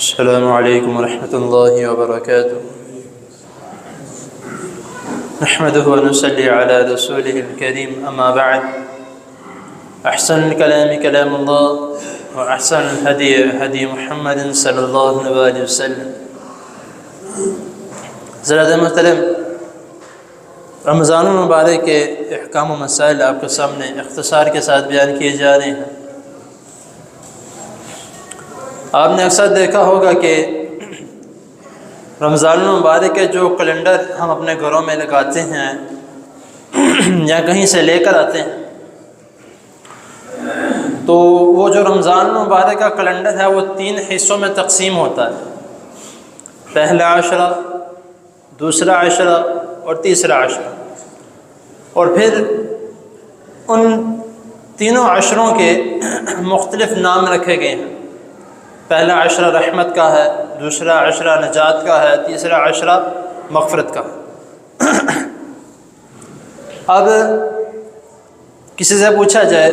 السلام علیکم ورحمۃ اللہ وبرکاتہ نحمده ونصلي على رسوله الكريم اما بعد احسن الكلام كلام الله واحسن الهدي هدي محمد صلی اللہ علیہ وسلم۔ حضرات محترم، رمضان المبارک کے احکام و مسائل آپ کے سامنے اختصار کے ساتھ بیان کیے جا رہے ہیں۔ آپ نے اکثر دیکھا ہوگا کہ رمضان المبارک کے جو کیلنڈر ہم اپنے گھروں میں لگاتے ہیں یا کہیں سے لے کر آتے ہیں، تو وہ جو رمضان المبارک کا کیلنڈر ہے وہ 3 حصوں میں تقسیم ہوتا ہے، پہلا عشرہ، دوسرا عشرہ اور تیسرا عشرہ، اور پھر ان تینوں عشروں کے مختلف نام رکھے گئے ہیں۔ پہلا عشرہ رحمت کا ہے، دوسرا عشرہ نجات کا ہے، تیسرا عشرہ مغفرت کا ہے۔ اب کسی سے پوچھا جائے،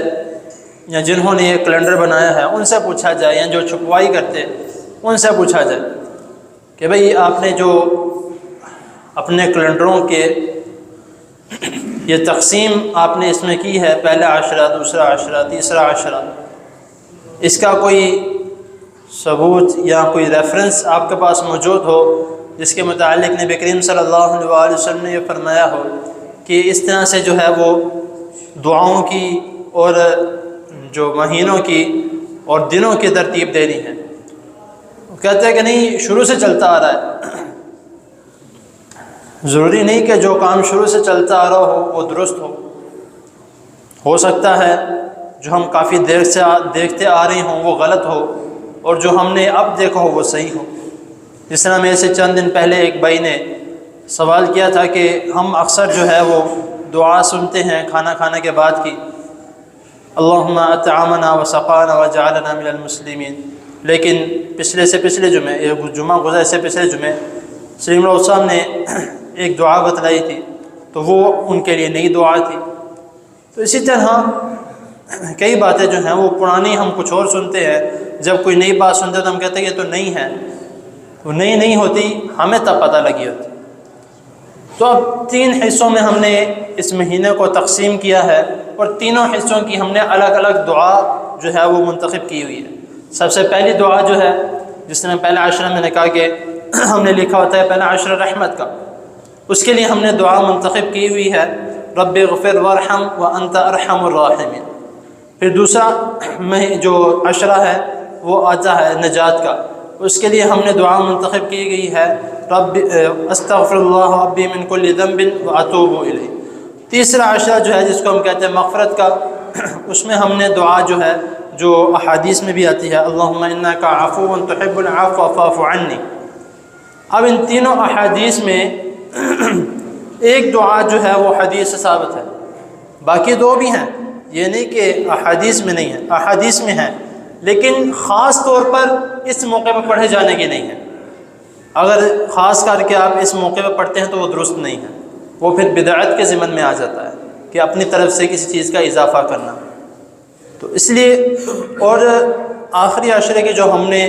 یا جنہوں نے یہ کیلنڈر بنایا ہے ان سے پوچھا جائے، یا جو چھپوائی کرتے ان سے پوچھا جائے کہ بھئی آپ نے جو اپنے کیلنڈروں کے یہ تقسیم آپ نے اس میں کی ہے، پہلا عشرہ، دوسرا عشرہ، تیسرا عشرہ، اس کا کوئی ثبوت یا کوئی ریفرنس آپ کے پاس موجود ہو جس کے متعلق نبی کریم صلی اللہ علیہ وسلم نے یہ فرمایا ہو کہ اس طرح سے جو ہے وہ دعاؤں کی اور جو مہینوں کی اور دنوں کی ترتیب دینی ہے؟ کہتے ہیں کہ نہیں، شروع سے چلتا آ رہا ہے۔ ضروری نہیں کہ جو کام شروع سے چلتا آ رہا ہو وہ درست ہو سکتا ہے جو ہم کافی دیر سے دیکھتے آ رہے ہوں وہ غلط ہو، اور جو ہم نے اب دیکھا ہو وہ صحیح ہو۔ جس طرح میرے سے چند دن پہلے ایک بھائی نے سوال کیا تھا کہ ہم اکثر جو ہے وہ دعا سنتے ہیں کھانا کھانے کے بعد کی، اللہم اطعمنا وسقانا وجعلنا من المسلمین، لیکن پچھلے جمعے، جمعہ گزرے سے پچھلے جمعے سلیم اللہ صاحب نے ایک دعا بتلائی تھی، تو وہ ان کے لیے نئی دعا تھی۔ تو اسی طرح کئی باتیں جو ہیں وہ پرانی ہم کچھ اور سنتے ہیں، جب کوئی نئی بات سنتے ہیں تو ہم کہتے ہیں یہ تو نئی ہے، وہ نئی نہیں ہوتی، ہمیں تب پتہ لگی ہوتی۔ تو اب 3 حصوں میں ہم نے اس مہینے کو تقسیم کیا ہے، اور تینوں حصوں کی ہم نے الگ الگ دعا جو ہے وہ منتخب کی ہوئی ہے۔ سب سے پہلی دعا جو ہے، جس میں پہلا عشرہ میں نے کہا کہ ہم نے لکھا ہوتا ہے پہلا عشرہ رحمت کا، اس کے لیے ہم نے دعا منتخب کی ہوئی ہے رب اغفر وارحم وانت ارحم الراحمین۔ پھر دوسرا جو عشرہ ہے وہ آتا ہے نجات کا، اس کے لیے ہم نے دعا منتخب کی گئی ہے رب استغفر اللہ ربی من کل ذنب واتوب الیہ۔ تیسرا عشرہ جو ہے جس کو ہم کہتے ہیں مغفرت کا، اس میں ہم نے دعا جو ہے جو احادیث میں بھی آتی ہے اللہم انک عفو تحب العفو فاعف عنی۔ اب ان تینوں احادیث میں ایک دعا جو ہے وہ حدیث سے ثابت ہے، باقی 2 بھی ہیں، یہ نہیں کہ احادیث میں نہیں ہے، احادیث میں ہیں، لیکن خاص طور پر اس موقع پہ پڑھے جانے کی نہیں ہے۔ اگر خاص کر کے آپ اس موقع پہ پڑھتے ہیں تو وہ درست نہیں ہے، وہ پھر بدعت کے ضمن میں آ جاتا ہے کہ اپنی طرف سے کسی چیز کا اضافہ کرنا۔ تو اس لیے اور آخری عشرے کی جو ہم نے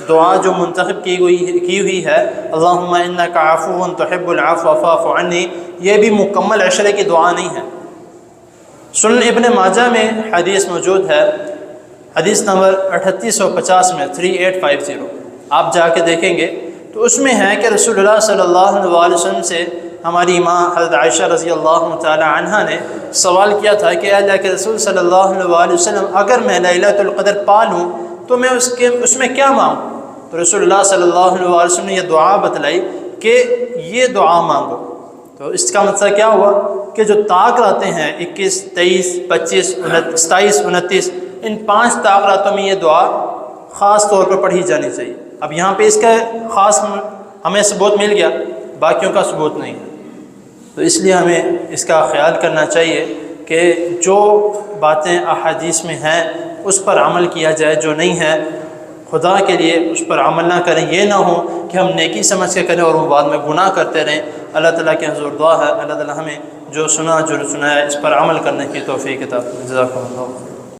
دعا جو منتخب کی ہوئی ہے اللہم انک عفو تحب العفو فاعف عنی، یہ بھی مکمل عشرے کی دعا نہیں ہے۔ سنن ابن ماجہ میں حدیث موجود ہے، حدیث نمبر 3850 میں 3850، آپ جا کے دیکھیں گے تو اس میں ہے کہ رسول اللہ صلی اللہ علیہ وسلم سے ہماری ماں حضرت عائشہ رضی اللہ تعالی عنہا نے سوال کیا تھا کہ اللہ کے رسول صلی اللہ علیہ وسلم اگر میں لیلۃ القدر پا لوں تو میں اس میں کیا مانگوں؟ تو رسول اللہ صلی اللہ علیہ وسلم نے یہ دعا بتلائی کہ یہ دعا مانگو۔ تو اس کا مطلب کیا ہوا کہ جو طاق راتیں ہیں 21، 23، 25، 27، 29، ان 5 طاق راتوں میں یہ دعا خاص طور پر پڑھی جانی چاہیے۔ اب یہاں پہ اس کا خاص ہمیں ثبوت مل گیا، باقیوں کا ثبوت نہیں ہے، تو اس لیے ہمیں اس کا خیال کرنا چاہیے کہ جو باتیں احادیث میں ہیں اس پر عمل کیا جائے، جو نہیں ہے خدا کے لیے اس پر عمل نہ کریں۔ یہ نہ ہو کہ ہم نیکی سمجھ کے کریں اور وہ بعد میں گناہ کرتے رہیں۔ اللہ تعالیٰ کے حضور دعا ہے اللہ تعالیٰ ہمیں جو سنا ہے اس پر عمل کرنے کی توفیق عطا فرمائے۔ جزاکم اللہ۔